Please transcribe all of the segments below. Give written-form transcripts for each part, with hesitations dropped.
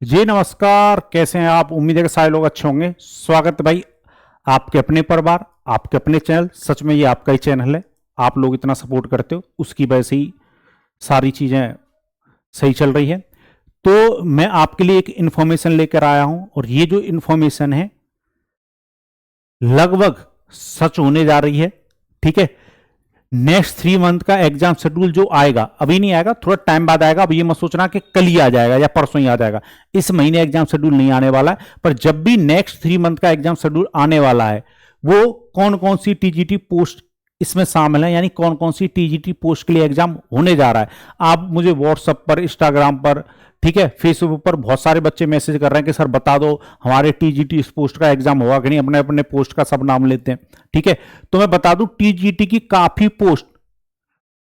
जी नमस्कार। कैसे हैं आप? उम्मीद है कि सारे लोग अच्छे होंगे। स्वागत है भाई आपके अपने परिवार, आपके अपने चैनल। सच में ये आपका ही चैनल है। आप लोग इतना सपोर्ट करते हो, उसकी वजह से ही सारी चीजें सही चल रही है। तो मैं आपके लिए एक इन्फॉर्मेशन लेकर आया हूं, और ये जो इन्फॉर्मेशन है लगभग सच होने जा रही है। ठीक है, नेक्स्ट 3 मंथ का एग्जाम शेड्यूल जो आएगा, अभी नहीं आएगा, थोड़ा टाइम बाद आएगा। अब ये मत सोचना कि कल ही आ जाएगा या परसों ही आ जाएगा। इस महीने एग्जाम शेड्यूल नहीं आने वाला है, पर जब भी नेक्स्ट 3 मंथ का एग्जाम शेड्यूल आने वाला है, वो कौन कौन सी टीजीटी पोस्ट इसमें शामिल है, यानी कौन कौन सी टीजीटी पोस्ट के लिए एग्जाम होने जा रहा है। आप मुझे व्हाट्सएप पर, इंस्टाग्राम पर, ठीक है, फेसबुक पर बहुत सारे बच्चे मैसेज कर रहे हैं कि सर बता दो हमारे टीजीटी इस पोस्ट का एग्जाम होगा कि नहीं। अपने अपने पोस्ट का सब नाम लेते हैं। ठीक है, तो मैं बता दूं टीजीटी की काफी पोस्ट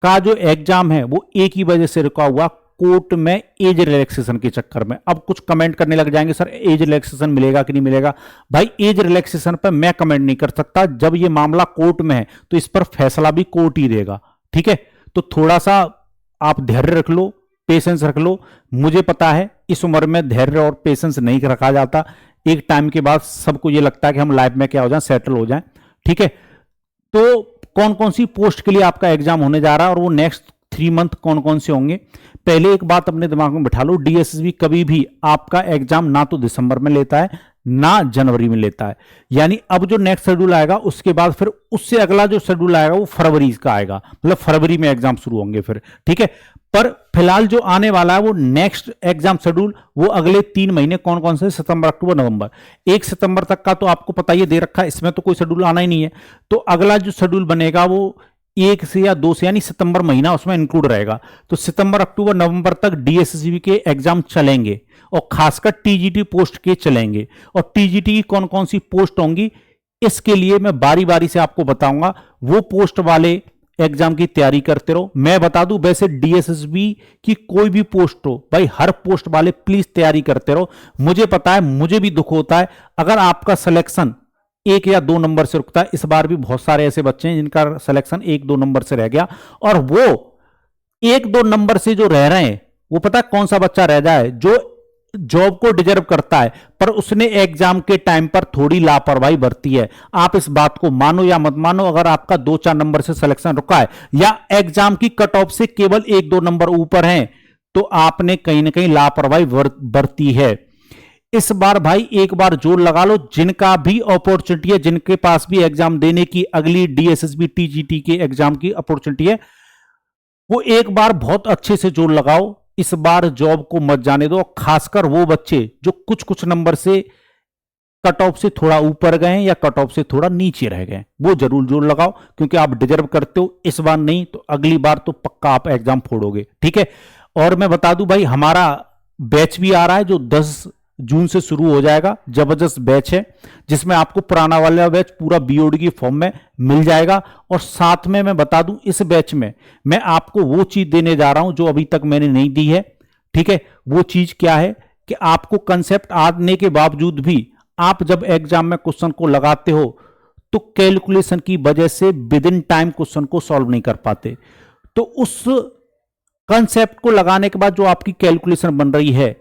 का जो एग्जाम है वो एक ही वजह से रुका हुआ, कोर्ट में एज रिलैक्सेशन के चक्कर में। अब कुछ कमेंट करने लग जाएंगे सर एज रिलैक्सेशन मिलेगा कि नहीं मिलेगा। भाई एज रिलैक्सेशन पर मैं कमेंट नहीं कर सकता। जब ये मामला कोर्ट में है तो इस पर फैसला भी कोर्ट ही देगा। ठीक है, तो थोड़ा सा आप धैर्य रख लो, पेशेंस रख लो। मुझे पता है इस उम्र में धैर्य और पेशेंस नहीं रखा जाता। एक टाइम के बाद सबको ये लगता है कि हम लाइफ में क्या हो जाए, सेटल हो जाए। ठीक है, तो कौन कौन सी पोस्ट के लिए आपका एग्जाम होने जा रहा है और वो नेक्स्ट 3 मंथ कौन कौन से होंगे। पहले एक बात अपने दिमाग में बिठा लो, डीएसएसबी कभी भी आपका एग्जाम ना तो दिसंबर में लेता है ना जनवरी में लेता है। यानी अब जो नेक्स्ट शेड्यूल आएगा उसके बाद फिर उससे अगला जो शेड्यूल आएगा वो फरवरी का आएगा, मतलब फरवरी में एग्जाम शुरू होंगे फिर। ठीक है, पर फिलहाल जो आने वाला है वो नेक्स्ट एग्जाम शेड्यूल, वो अगले 3 महीने कौन कौन से, सितंबर अक्टूबर नवंबर। 1 सितंबर तक का तो आपको पता ही दे रखा है, इसमें तो कोई शेड्यूल आना ही नहीं है। तो अगला जो शेड्यूल बनेगा वो 1 से या 2 से, यानी सितंबर महीना उसमें इंक्लूड रहेगा। तो सितंबर अक्टूबर नवंबर तक डीएसएसबी के एग्जाम चलेंगे, और खासकर टीजीटी पोस्ट के चलेंगे। और टीजीटी की कौन कौन सी पोस्ट होंगी इसके लिए मैं बारी बारी से आपको बताऊंगा। वो पोस्ट वाले एग्जाम की तैयारी करते रहो। मैं बता दूं वैसे डीएसएसबी की कोई भी पोस्ट हो भाई, हर पोस्ट वाले प्लीज तैयारी करते रहो। मुझे पता है, मुझे भी दुख होता है अगर आपका सिलेक्शन 1 या 2 नंबर से रुकता है। इस बार भी बहुत सारे ऐसे बच्चे हैं जिनका सिलेक्शन 1-2 नंबर से रह गया, और वो 1-2 नंबर से जो रह रहे हैं वो पता है कौन सा बच्चा रह जाए, जो जॉब को डिजर्व करता है पर उसने एग्जाम के टाइम पर थोड़ी लापरवाही बरती है। आप इस बात को मानो या मत मानो, अगर आपका 2-4 नंबर से सिलेक्शन रुका है या एग्जाम की कट ऑफ से केवल 1-2 नंबर ऊपर है, तो आपने कहीं ना कहीं लापरवाही बरती है। इस बार भाई एक बार जोर लगा लो, जिनका भी अपॉर्चुनिटी है, जिनके पास भी एग्जाम देने की अगली डीएसएसबी टीजीटी के एग्जाम की अपॉर्चुनिटी है, वो एक बार बहुत अच्छे से जोर लगाओ। इस बार जॉब को मत जाने दो। खासकर वो बच्चे जो कुछ कुछ नंबर से कट ऑफ से थोड़ा ऊपर गए या कट ऑफ से थोड़ा नीचे रह गए, वो जरूर जोर लगाओ, क्योंकि आप डिजर्व करते हो। इस बार नहीं तो अगली बार तो पक्का आप एग्जाम फोड़ोगे। ठीक है, और मैं बता दूं भाई हमारा बैच भी आ रहा है जो 10 जून से शुरू हो जाएगा। जबरदस्त बैच है जिसमें आपको पुराना वाला बैच पूरा बीओडी की फॉर्म में मिल जाएगा। और साथ में मैं बता दूं इस बैच में मैं आपको वो चीज देने जा रहा हूं जो अभी तक मैंने नहीं दी है। ठीक है, वो चीज क्या है कि आपको कंसेप्ट आने के बावजूद भी आप जब एग्जाम में क्वेश्चन को लगाते हो तो कैलकुलेशन की वजह से विद इन टाइम क्वेश्चन को सॉल्व नहीं कर पाते। तो उस कंसेप्ट को लगाने के बाद जो आपकी कैलकुलेशन बन रही है,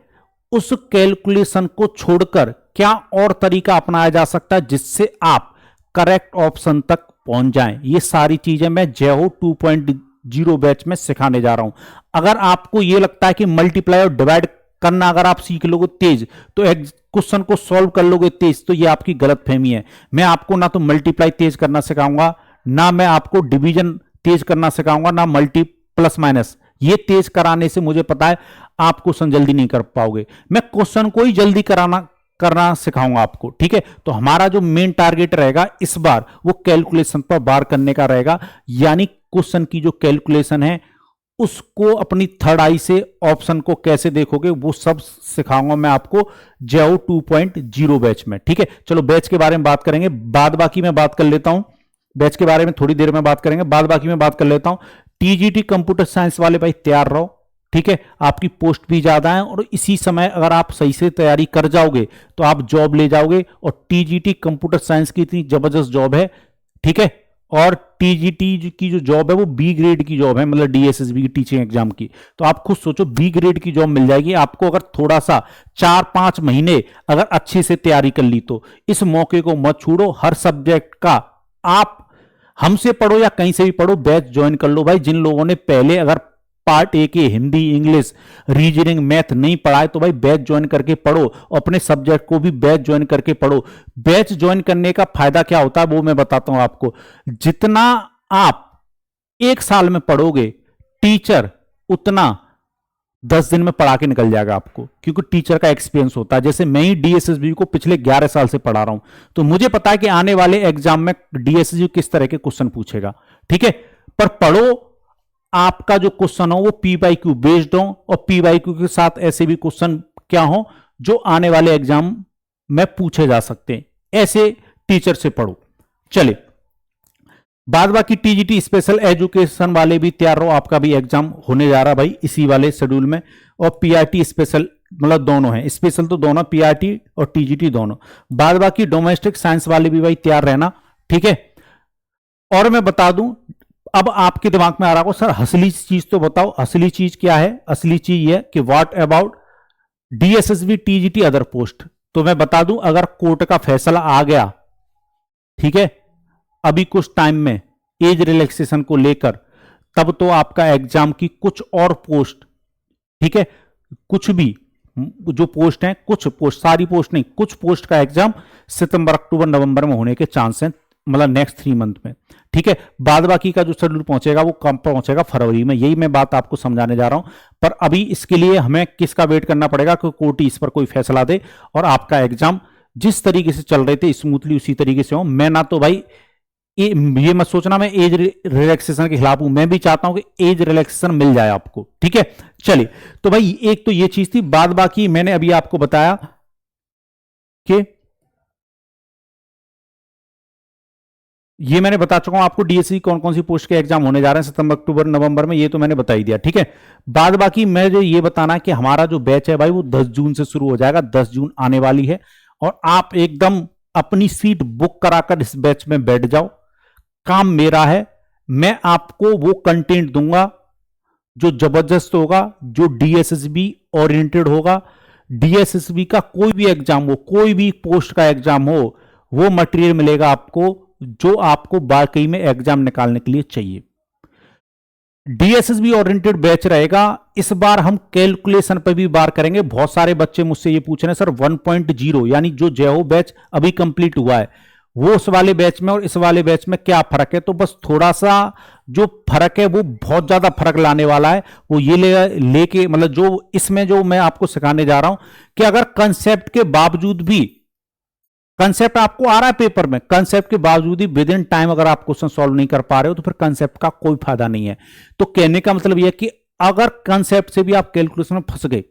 उस कैलकुलेशन को छोड़कर क्या और तरीका अपनाया जा सकता है जिससे आप करेक्ट ऑप्शन तक पहुंच जाएं। ये सारी चीजें मैं जय हो 2.0 बैच में सिखाने जा रहा हूं। अगर आपको यह लगता है कि मल्टीप्लाई और डिवाइड करना अगर आप सीख लोगे तेज तो क्वेश्चन को सॉल्व कर लोगे तेज, तो ये आपकी गलत फहमी है। मैं आपको ना तो मल्टीप्लाई तेज करना सिखाऊंगा, ना मैं आपको डिवीजन तेज करना सिखाऊंगा, ना मल्टी प्लस माइनस। ये तेज कराने से मुझे पता है आप क्वेश्चन जल्दी नहीं कर पाओगे। मैं क्वेश्चन को ही जल्दी करना सिखाऊंगा आपको। ठीक है, तो हमारा जो मेन टारगेट रहेगा इस बार वो कैलकुलेशन पर बार करने का रहेगा। यानी क्वेश्चन की जो कैलकुलेशन है उसको अपनी थर्ड आई से ऑप्शन को कैसे देखोगे वो सब सिखाऊंगा मैं आपको जेओ 2.0 बैच में। ठीक है, चलो बैच के बारे में बात करेंगे, बाद बाकी में बात कर लेता हूं। बैच के बारे में थोड़ी देर में बात करेंगे, बाद बाकी में बात कर लेता हूं। टीजीटी कंप्यूटर साइंस वाले भाई तैयार रहो। ठीक है, आपकी पोस्ट भी ज्यादा है और इसी समय अगर आप सही से तैयारी कर जाओगे तो आप जॉब ले जाओगे। और टीजीटी कंप्यूटर साइंस की इतनी जबरदस्त जॉब है, ठीक है, और टीजीटी की जो जॉब है वो बी ग्रेड की जॉब है, मतलब डीएसएसबी की टीचिंग एग्जाम की। तो आप खुद सोचो, बी ग्रेड की जॉब मिल जाएगी आपको अगर थोड़ा सा 4-5 महीने अगर अच्छे से तैयारी कर ली तो। इस मौके को मत छोड़ो। हर सब्जेक्ट का आप हमसे पढ़ो या कहीं से भी पढ़ो, बैच ज्वाइन कर लो भाई। जिन लोगों ने पहले अगर पार्ट ए के हिंदी, इंग्लिश, रीजनिंग, मैथ नहीं पढ़ा है तो भाई बैच ज्वाइन करके पढ़ो। अपने सब्जेक्ट को भी बैच ज्वाइन करके पढ़ो। बैच ज्वाइन करने का फायदा क्या होता है वो मैं बताता हूं आपको। जितना आप 1 साल में पढ़ोगे, टीचर उतना 10 दिन में पढ़ा के निकल जाएगा आपको, क्योंकि टीचर का एक्सपीरियंस होता है। जैसे मैं ही डीएसएसबी को पिछले 11 साल से पढ़ा रहा हूं, तो मुझे पता है कि आने वाले एग्जाम में डीएसएसबी किस तरह के क्वेश्चन पूछेगा। ठीक है, पर पढ़ो, आपका जो क्वेश्चन हो वो पी बाई क्यू बेस्ड हो, और पी बाई क्यू के साथ ऐसे भी क्वेश्चन क्या हो जो आने वाले एग्जाम में पूछे जा सकते हैं। ऐसे टीचर से पढ़ो। चले, बाद बाकी टीजीटी स्पेशल एजुकेशन वाले भी तैयार रहो, आपका भी एग्जाम होने जा रहा है भाई इसी वाले शेड्यूल में। और पीआरटी स्पेशल, मतलब दोनों हैं, स्पेशल तो दोनों, पीआरटी और टीजीटी दोनों। बाद बाकी डोमेस्टिक साइंस वाले भी भाई तैयार रहना। ठीक है, और मैं बता दूं, अब आपके दिमाग में आ रहा हो सर असली चीज तो बताओ। असली चीज क्या है? असली चीज ये कि what about DSSB, TGT, other post. तो मैं बता दूं, अगर कोर्ट का फैसला आ गया, ठीक है, अभी कुछ टाइम में एज रिलैक्सेशन को लेकर, तब तो आपका एग्जाम की कुछ और पोस्ट, ठीक है, कुछ भी जो पोस्ट हैं, कुछ पोस्ट, सारी पोस्ट नहीं, कुछ पोस्ट का एग्जाम सितंबर, अक्टूबर, नवंबर में होने के चांस हैं, मतलब नेक्स्ट 3 मंथ में। ठीक है, बाद बाकी का जो शेड्यूल पहुंचेगा वो कब पहुंचेगा? फरवरी में। यही मैं बात आपको समझाने जा रहा हूं। पर अभी इसके लिए हमें किसका वेट करना पड़ेगा कि कोर्ट इस पर कोई फैसला दे और आपका एग्जाम जिस तरीके से चल रहे थे स्मूथली उसी तरीके से हो। मैं ना तो भाई ये मत सोचना मैं एज रिलैक्सेशन के खिलाफ हूं, मैं भी चाहता हूं कि एज रिलैक्सेशन मिल जाए आपको। ठीक है, चलिए, तो भाई एक तो ये चीज थी। बाद बाकी मैंने अभी आपको बताया कि ये मैंने बता चुका हूं आपको डीएससी कौन कौन सी पोस्ट के एग्जाम होने जा रहे हैं सितंबर, अक्टूबर, नवंबर में, ये तो मैंने बता ही दिया। ठीक है, बाद बाकी मैं जो ये बताना है कि हमारा जो बैच है भाई वो 10 जून से शुरू हो जाएगा। 10 जून आने वाली है और आप एकदम अपनी सीट बुक कराकर इस बैच में बैठ जाओ। काम मेरा है, मैं आपको वो कंटेंट दूंगा जो जबरदस्त होगा, जो डीएसएसबी ओरिएंटेड होगा। डीएसएसबी का कोई भी एग्जाम हो, कोई भी पोस्ट का एग्जाम हो, वो मटेरियल मिलेगा आपको जो आपको वाकई में एग्जाम निकालने के लिए चाहिए। डीएसएसबी ओरिएंटेड बैच रहेगा। इस बार हम कैलकुलेशन पर भी बात करेंगे। बहुत सारे बच्चे मुझसे ये पूछ रहे हैं सर 1.0 यानी जो जयो बैच अभी कंप्लीट हुआ है वो उस वाले बैच में और इस वाले बैच में क्या फर्क है? तो बस थोड़ा सा जो फर्क है वो बहुत ज्यादा फर्क लाने वाला है। वो ये लेके मतलब जो इसमें जो मैं आपको सिखाने जा रहा हूं कि अगर कंसेप्ट के बावजूद भी, कंसेप्ट आपको आ रहा है पेपर में, कंसेप्ट के बावजूद ही विद इन टाइम अगर आप क्वेश्चन सॉल्व नहीं कर पा रहे हो तो फिर कंसेप्ट का कोई फायदा नहीं है। तो कहने का मतलब यह कि अगर कंसेप्ट से भी आप कैलकुलेशन में फंस गए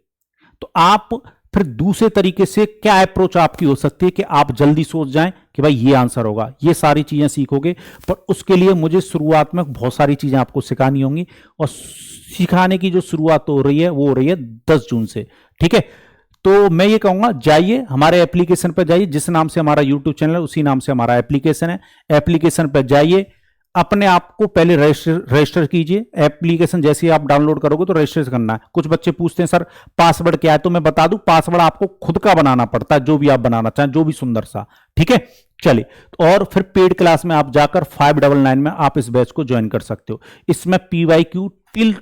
तो आप फिर दूसरे तरीके से क्या अप्रोच आपकी हो सकती है कि आप जल्दी सोच जाएं कि भाई ये आंसर होगा। ये सारी चीजें सीखोगे, पर उसके लिए मुझे शुरुआत में बहुत सारी चीजें आपको सिखानी होंगी और सिखाने की जो शुरुआत हो रही है वो हो रही है 10 जून से। ठीक है, तो मैं ये कहूंगा जाइए हमारे एप्लीकेशन पर जाइए, जिस नाम से हमारा यूट्यूब चैनल है उसी नाम से हमारा एप्लीकेशन है। एप्लीकेशन पर जाइए, अपने आप को पहले रजिस्टर कीजिए। एप्लीकेशन जैसे ही आप डाउनलोड करोगे तो रजिस्टर करना है। कुछ बच्चे पूछते हैं सर पासवर्ड क्या है, तो मैं बता दूं पासवर्ड आपको खुद का बनाना पड़ता है, जो भी आप बनाना चाहें, जो भी सुंदर सा। ठीक है, चलिए, और फिर पेड क्लास में आप जाकर 599 में आप इस बैच को ज्वाइन कर सकते हो। इसमें PYQ टिल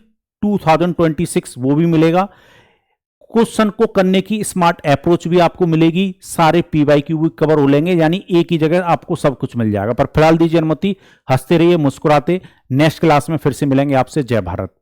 2026 वो भी मिलेगा। क्वेश्चन को करने की स्मार्ट अप्रोच भी आपको मिलेगी। सारे PYQ भी कवर हो लेंगे, यानी एक ही जगह आपको सब कुछ मिल जाएगा। पर फिलहाल दीजिए अनुमति, हंसते रहिए, मुस्कुराते। नेक्स्ट क्लास में फिर से मिलेंगे आपसे। जय भारत।